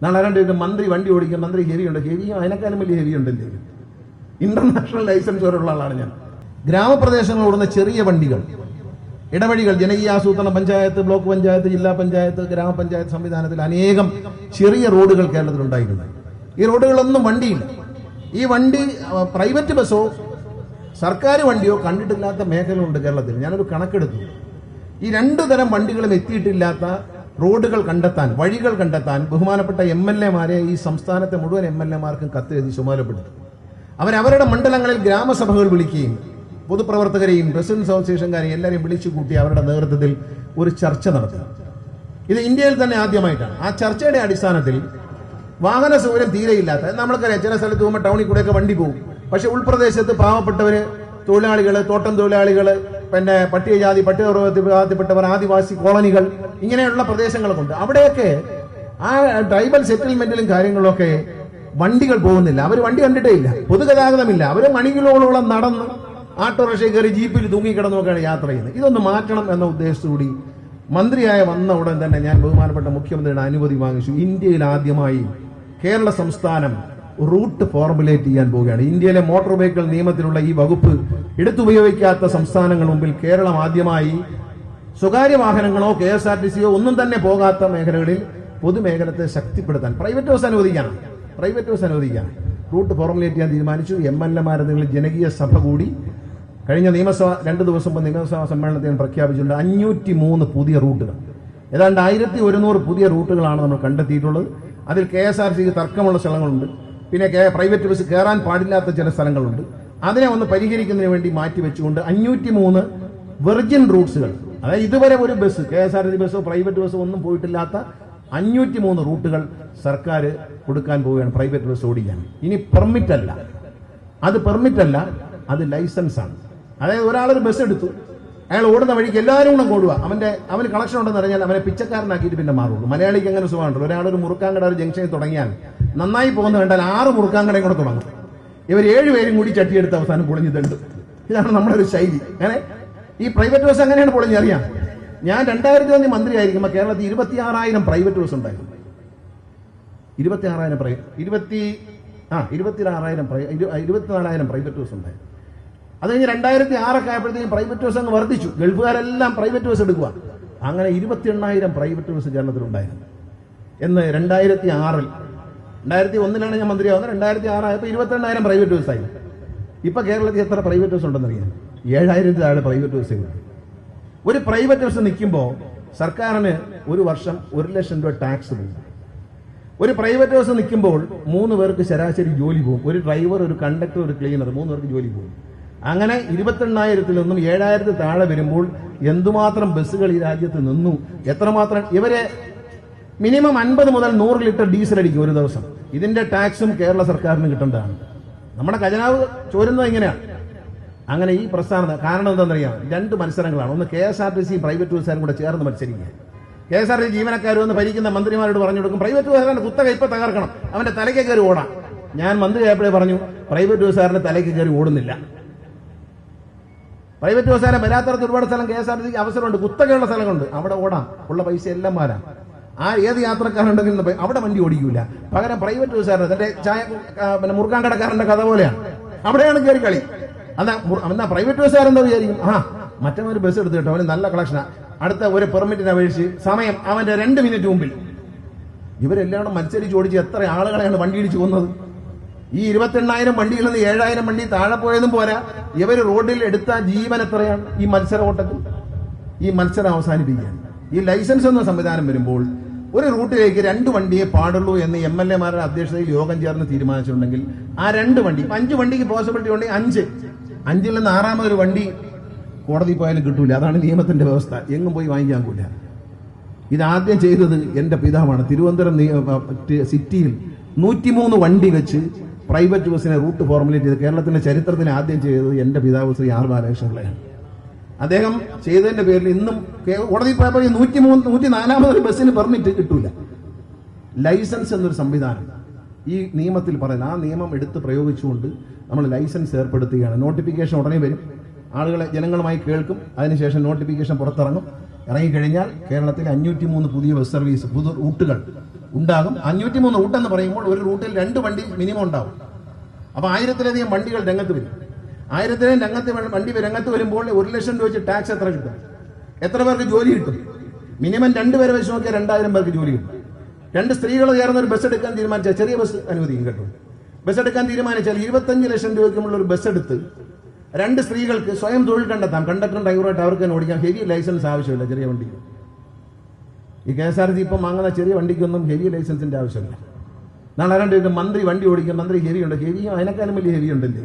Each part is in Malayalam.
നാളെ ആരാണ്ട് മന്ത്രി വണ്ടി ഓടിക്കും, മന്ത്രി ഹെവിയുണ്ട്. ഹെവിയും അതിനേക്കാളും വലിയ ഹെവി ഉണ്ടല്ലേ. ഇന്റർനാഷണൽ ലൈസൻസ് വരെയുള്ള ആളാണ് ഞാൻ. ഗ്രാമപ്രദേശങ്ങളിൽ ഓടുന്ന ചെറിയ വണ്ടികൾ, ഇടവഴികൾ, ജനകീയാസൂത്രണ പഞ്ചായത്ത്, ബ്ലോക്ക് പഞ്ചായത്ത്, ജില്ലാ പഞ്ചായത്ത്, ഗ്രാമപഞ്ചായത്ത് സംവിധാനത്തിൽ അനേകം ചെറിയ റോഡുകൾ കേരളത്തിലുണ്ടായിരുന്നു. ഈ റോഡുകളൊന്നും വണ്ടിയില്ല. ഈ വണ്ടി പ്രൈവറ്റ് ബസ്സോ സർക്കാർ വണ്ടിയോ കണ്ടിട്ടില്ലാത്ത മേഖലകളുണ്ട് കേരളത്തിൽ. ഞാനൊരു കണക്കെടുത്തു. ഈ രണ്ടു തരം വണ്ടികളും എത്തിയിട്ടില്ലാത്ത റോഡുകൾ കണ്ടെത്താൻ, വഴികൾ കണ്ടെത്താൻ ബഹുമാനപ്പെട്ട MLA-മാരെ ഈ സംസ്ഥാനത്തെ മുഴുവൻ MLA-മാർക്കും കത്തെഴുതി ചുമതലപ്പെടുത്തി. അവരവരുടെ മണ്ഡലങ്ങളിൽ ഗ്രാമസഭകൾ വിളിക്കുകയും പൊതുപ്രവർത്തകരെയും റെസിഡൻസ് അസോസിയേഷൻകാരെയും എല്ലാവരെയും വിളിച്ചു കൂട്ടി അവരുടെ നേതൃത്വത്തിൽ ഒരു ചർച്ച നടത്തി. ഇത് ഇന്ത്യയിൽ തന്നെ ആദ്യമായിട്ടാണ്. ആ ചർച്ചയുടെ അടിസ്ഥാനത്തിൽ വാഹന സൗകര്യം തീരെയില്ലാത്ത, നമ്മൾക്കറിയാം ചില സ്ഥലത്ത് പോകുമ്പോൾ ടൗണിൽ കൂടെയൊക്കെ വണ്ടി പോകും. പക്ഷെ ഉൾപ്രദേശത്ത് പാവപ്പെട്ടവര്, തൊഴിലാളികള്, തോട്ടം തൊഴിലാളികള്, പിന്നെ പട്ടികജാതി പട്ടികവർഗത്തിൽപ്പെട്ടവർ, ആദിവാസി കോളനികൾ, ഇങ്ങനെയുള്ള പ്രദേശങ്ങളൊക്കെ അവിടെയൊക്കെ ആ ട്രൈബൽ സെറ്റിൽമെന്റിലും കാര്യങ്ങളിലൊക്കെ വണ്ടികൾ പോകുന്നില്ല. അവർ വണ്ടി കണ്ടിട്ടേ ഇല്ല, പൊതുഗതാഗതമില്ല. അവര് മണിക്കൂറുകളോളം നടന്ന് ഓട്ടോറിക്ഷയിൽ കയറി ജീപ്പിൽ തൂങ്ങിക്കിടന്നൊക്കെയാണ് യാത്ര ചെയ്യുന്നത്. ഇതൊന്ന് മാറ്റണം എന്ന ഉദ്ദേശത്തോടുകൂടി മന്ത്രിയായ വന്ന ഉടൻ തന്നെ ഞാൻ ബഹുമാനപ്പെട്ട മുഖ്യമന്ത്രിയുടെ അനുമതി വാങ്ങിച്ചു. ഇന്ത്യയിൽ ആദ്യമായി കേരള സംസ്ഥാനം റൂട്ട് ഫോർമുലേറ്റ് ചെയ്യാൻ പോവുകയാണ്. ഇന്ത്യയിലെ മോട്ടോർ വെഹിക്കിൾ നിയമത്തിലുള്ള ഈ വകുപ്പ് എടുത്തുപയോഗിക്കാത്ത സംസ്ഥാനങ്ങൾ മുമ്പിൽ കേരളം ആദ്യമായി സ്വകാര്യ വാഹനങ്ങളോ KSRTCയോ ഒന്നും തന്നെ പോകാത്ത മേഖലകളിൽ പൊതുമേഖലത്തെ ശക്തിപ്പെടുത്താൻ പ്രൈവറ്റ് ബസ് അനുവദിക്കാൻ റൂട്ട് ഫോർമുലേറ്റ് ചെയ്യാൻ തീരുമാനിച്ചു. MLA-മാരെങ്കിൽ ജനകീയ സഭ കൂടി കഴിഞ്ഞ നിയമസഭ 2 ദിവസം മുമ്പ് നിയമസഭാ സമ്മേളനത്തിൽ പ്രഖ്യാപിച്ചിട്ടുണ്ട് 503 പുതിയ റൂട്ടുകൾ. ഏതാണ്ട് 1100 പുതിയ റൂട്ടുകളാണ് നമ്മൾ കണ്ടെത്തിയിട്ടുള്ളത്. അതിൽ KSRTCക്ക് തർക്കമുള്ള സ്ഥലങ്ങളുണ്ട്, പിന്നെ പ്രൈവറ്റ് ബസ് കയറാൻ പാടില്ലാത്ത ചില സ്ഥലങ്ങളുണ്ട്. അതിനെ ഒന്ന് പരിഹരിക്കുന്നതിന് വേണ്ടി മാറ്റിവെച്ചുകൊണ്ട് 503 വെർജിൻ റൂട്ട്സുകൾ, അതായത് ഇതുവരെ ഒരു ബസ്, KSRTC ബസ്സോ പ്രൈവറ്റ് ബസ്സോ ഒന്നും പോയിട്ടില്ലാത്ത 503 റൂട്ടുകൾ സർക്കാർ കൊടുക്കാൻ പോവുകയാണ് പ്രൈവറ്റ് ബസ് ഓടിക്കാൻ. ഇനി പെർമിറ്റ് അല്ല, അത് ലൈസൻസ് ആണ്. അതായത് ഒരാളൊരു ബസ് എടുത്തു, അയാൾ ഓടുന്ന വഴിക്ക് എല്ലാവരും കൂടെ ഓടുക, അവന് കളക്ഷൻ ഉണ്ടെന്ന് പറഞ്ഞാൽ അവനെ പിച്ചക്കാരനാക്കിയിട്ട് പിന്നെ മാറുള്ളൂ. മലയാളിക്ക് അങ്ങനെ സുഖമുണ്ടല്ലോ. ഒരാളൊരു മുറുക്കാങ്കട ഒരു ജംഗ്ഷനിൽ തുടങ്ങിയാൽ നന്നായി പോകുന്ന കണ്ടാൽ 6 മുറുക്കാങ്കടയും കൂടെ തുടങ്ങും. ഇവർ 7 പേരും കൂടി ചട്ടിയെടുത്ത് അവസാനം പൊളിഞ്ഞു തണ്ടും. ഇതാണ് നമ്മുടെ ഒരു ശൈലി. അങ്ങനെ ഈ പ്രൈവറ്റ് ബസ് അങ്ങനെയാണ് പൊളിഞ്ഞറിയാം. ഞാൻ 2001 മന്ത്രിയായിരിക്കുമ്പോൾ കേരളത്തിൽ 26,000 പ്രൈവറ്റ് ബസ് ഉണ്ടായിരുന്നു. 24,000 പ്രൈവറ്റ് ബസ് ഉണ്ടായിരുന്നു. അത് കഴിഞ്ഞ് 2006 ആയപ്പോഴത്തേക്കും പ്രൈവറ്റ് ബസ് അങ്ങ് വർദ്ധിച്ചു. ഗൾഫുകാരെല്ലാം പ്രൈവറ്റ് ബസ് എടുക്കുക. അങ്ങനെ 28,000 പ്രൈവറ്റ് ബസ് കേരളത്തിലുണ്ടായിരുന്നു. എന്ന് 2001 ഞാൻ മന്ത്രിയാവുന്നത്. 2006 ആയപ്പോൾ 28,000 പ്രൈവറ്റ് ബസ്സായി. ഇപ്പൊ കേരളത്തിൽ എത്ര പ്രൈവറ്റ് ബസ് ഉണ്ടെന്നറിയാം? 7,000 താഴെ പ്രൈവറ്റ് ബസ്. ഒരു പ്രൈവറ്റ് ബസ് നിൽക്കുമ്പോൾ സർക്കാരിന് ഒരു വർഷം 1 ലക്ഷം രൂപ ടാക്സ് പോകും. ഒരു പ്രൈവറ്റ് ബസ് നിൽക്കുമ്പോൾ 3 പേർക്ക് ശരാശരി ജോലി പോകും. ഒരു ഡ്രൈവർ, ഒരു കണ്ടക്ടർ, ഒരു ക്ലീനർ, 3 പേർക്ക് ജോലി പോകും. അങ്ങനെ 28,000-ൽ നിന്നും 7,000 താഴെ വരുമ്പോൾ എന്തുമാത്രം ബസ്സുകൾ ഈ രാജ്യത്ത് നിന്നു, എത്രമാത്രം ഇവരെ മിനിമം 50 മുതൽ 100 ലിറ്റർ ഡീസൽ അടിക്കും ഒരു ദിവസം. ഇതിന്റെ ടാക്സും കേരള സർക്കാരിന് കിട്ടേണ്ടതാണ്. നമ്മുടെ ഖജനാവ് ചോരുന്നത് ഇങ്ങനെയാണ്. അങ്ങനെ ഈ പ്രസ്ഥാനം കാരണം എന്താണെന്നറിയാം? 2 മത്സരങ്ങളാണ്. ഒന്ന് KSRTC പ്രൈവറ്റ് ബസ്സുകാരും കൂടെ ചേർന്ന് മത്സരിക്കുക. KSRTC ജീവനക്കാരും ഒന്ന് ഭരിക്കുന്ന മന്ത്രിമാരോട് പറഞ്ഞു കൊടുക്കും, പ്രൈവറ്റ് ബസ്സുകാരന്റെ കുത്തക ഇപ്പൊ തകർക്കണം, അവന്റെ തലയ്ക്ക് കയറി ഓടാം. ഞാൻ മന്ത്രിയായപ്പോഴേ പറഞ്ഞു, പ്രൈവറ്റ് ബസ്സുകാരന്റെ തലയ്ക്ക് കയറി ഓടുന്നില്ല. പ്രൈവറ്റ് ബസ്സുകാരെ വരാത്തടത്ത് ഒരുപാട് സ്ഥലം KSRTCക്ക് അവസരമുണ്ട്, കുത്തകയുള്ള സ്ഥലങ്ങളുണ്ട്, അവിടെ ഓടാം, ഉള്ള പൈസ എല്ലാം മാറാം. ഏത് യാത്രക്കാരുണ്ടെങ്കിലും അവിടെ വണ്ടി ഓടിക്കൂല. പകരം പ്രൈവറ്റ് ബസ്സുകാരൻ തന്റെ പിന്നെ മുറുക്കാൻ കടക്കാരന്റെ കഥ പോലെയാണ്, അവിടെയാണ് കയറി കളി. എന്നാ പ്രൈവറ്റ് ബസ്സുകാരെന്താ വിചാരിക്കും, മറ്റൊരു ബസ് എടുത്ത് കേട്ടോ, അവന് നല്ല കളക്ഷനാ, അടുത്ത ഒരു പെർമിറ്റിനെ അപേക്ഷിച്ച് സമയം അവന്റെ 2 മിനിറ്റ് മുമ്പിൽ. ഇവരെല്ലാം മത്സരിച്ച് ഓടിച്ച് എത്ര ആളുകളെയാണ് വണ്ടി ഇടിച്ചു കൊന്നത്? ഈ 28,000 വണ്ടിയിൽ നിന്ന് 7,000 വണ്ടി താഴെ പോയതും പോരാ, ഇവര് റോഡിൽ എടുത്ത ജീവൻ എത്രയാണ് ഈ മത്സര ഓട്ടത്തിൽ? ഈ മത്സരം അവസാനിപ്പിക്കാൻ ഈ ലൈസൻസ് എന്ന സംവിധാനം വരുമ്പോൾ ഒരു റൂട്ടിലേക്ക് 2 വണ്ടിയെ പാടുള്ളൂ എന്ന് MLA-മാരുടെ അധ്യക്ഷതയിൽ യോഗം ചേർന്ന് തീരുമാനിച്ചിട്ടുണ്ടെങ്കിൽ ആ 2 വണ്ടി, 5 വണ്ടിക്ക് പോസിബിലിറ്റി ഉണ്ടെങ്കിൽ 5-ൽ നിന്ന് 6ാമതൊരു വണ്ടി കോടതി പോയാലും കിട്ടൂല. അതാണ് നിയമത്തിന്റെ വ്യവസ്ഥ. എങ്ങും പോയി വാങ്ങിക്കാൻ കൂല. ഇതാദ്യം ചെയ്തത് എന്റെ പിതാവാണ്. തിരുവനന്തപുരം സിറ്റിയിൽ 103 വണ്ടി വെച്ച് പ്രൈവറ്റ് ബസ്സിനെ റൂട്ട് ഫോർമുലേറ്റ് ചെയ്ത് കേരളത്തിന്റെ ചരിത്രത്തിൽ ആദ്യം ചെയ്തത് എന്റെ പിതാവ് ശ്രീ R. ബാലകൃഷ്ണപിള്ളയാണ്. അദ്ദേഹം ചെയ്തതിന്റെ പേരിൽ ഇന്നും കോടതി പോയപ്പോൾ 104ാമതൊരു ബസ്സിന് പെർമിറ്റ് കിട്ടൂല. ലൈസൻസ് എന്നൊരു സംവിധാനം ഈ നിയമത്തിൽ പറയുന്നത്, ആ നിയമം എടുത്ത് പ്രയോഗിച്ചുകൊണ്ട് നമ്മൾ ലൈസൻസ് ഏർപ്പെടുത്തുകയാണ്. നോട്ടിഫിക്കേഷൻ ഉടനെ വരും, ആളുകളെ ജനങ്ങളുമായി കേൾക്കും, അതിനുശേഷം നോട്ടിഫിക്കേഷൻ പുറത്തിറങ്ങും. ഇറങ്ങിക്കഴിഞ്ഞാൽ കേരളത്തിൽ 503 പുതിയ ബസ് സർവീസ്, പുതിയ റൂട്ടുകൾ ഉണ്ടാകും. 503 റൂട്ടെന്ന് പറയുമ്പോൾ ഒരു റൂട്ടിൽ 2 വണ്ടി മിനിമം ഉണ്ടാവും. അപ്പൊ 1000-ലധികം വണ്ടികൾ രംഗത്ത് വരും. 1000-ലധികം വണ്ടി രംഗത്ത് വരുമ്പോൾ 1 ലക്ഷം രൂപ വെച്ച് ടാക്സ് എത്ര കിട്ടും? എത്ര പേർക്ക് ജോലി കിട്ടും? മിനിമം 2 പേരെ വെച്ച് നോക്കിയാൽ 2000 പേർക്ക് ജോലി കിട്ടും. 2 സ്ത്രീകൾ ചേർന്ന് ഒരു ബസ് എടുക്കാൻ തീരുമാനിച്ചാൽ, ചെറിയ ബസ് അനുവദിക്കും കേട്ടോ, ബസ് എടുക്കാൻ തീരുമാനിച്ചാൽ 25 ലക്ഷം രൂപയ്ക്കുള്ള ഒരു ബസ് എടുത്ത് 2 സ്ത്രീകൾക്ക് സ്വയം തൊഴിൽ കണ്ടെത്താം. കണ്ടക്ടറും ഡ്രൈവറായിട്ട് അവർക്ക് തന്നെ ഓടിക്കാം. ഹെവി ലൈസൻസ് ആവശ്യമില്ല ചെറിയ വണ്ടിക്ക്. ഈ KSRTC ഇപ്പം വാങ്ങുന്ന ചെറിയ വണ്ടിക്കൊന്നും ഹെവി ലൈസൻസിന്റെ ആവശ്യമില്ല. നാളെ ആരാണ്ട് മന്ത്രി വണ്ടി ഓടിക്കും, മന്ത്രി ഹെവി ഉണ്ട്. ഹെവിയും അതിനേക്കാളും വലിയ ഹെവി ഉണ്ടല്ലേ.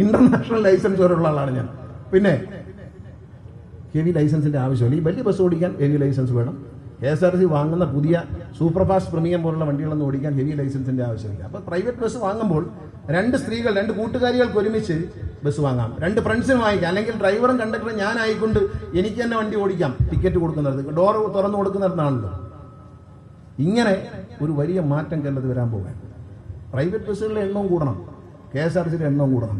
ഇന്റർനാഷണൽ ലൈസൻസ് വരെയുള്ള ആളാണ് ഞാൻ. പിന്നെ ഹെവി ലൈസൻസിന്റെ ആവശ്യമില്ല. ഈ വലിയ ബസ് ഓടിക്കാൻ ഹെവി ലൈസൻസ് വേണം. KSRTC വാങ്ങുന്ന പുതിയ സൂപ്പർ ഫാസ്റ്റ് പ്രീമിയം പോലുള്ള വണ്ടികളൊന്നും ഓടിക്കാൻ ഹെവി ലൈസൻസിന്റെ ആവശ്യമില്ല. അപ്പൊ പ്രൈവറ്റ് ബസ് വാങ്ങുമ്പോൾ 2 സ്ത്രീകൾ 2 കൂട്ടുകാരികൾക്ക് ഒരുമിച്ച് ബസ് വാങ്ങാം, 2 ഫ്രണ്ട്സിന് വാങ്ങിക്കാം. അല്ലെങ്കിൽ ഡ്രൈവറും കണ്ടക്ടറും ഞാനായിക്കൊണ്ട് എനിക്ക് തന്നെ വണ്ടി ഓടിക്കാം. ടിക്കറ്റ് കൊടുക്കുന്നിടത്ത്, ഡോർ തുറന്നു കൊടുക്കുന്നിടത്താണല്ലോ. ഇങ്ങനെ ഒരു വലിയ മാറ്റം കേരളത്തിൽ വരാൻ പോകാൻ. പ്രൈവറ്റ് ബസ്സുകളുടെ എണ്ണവും കൂടണം, KSRTCയുടെ എണ്ണവും കൂടണം.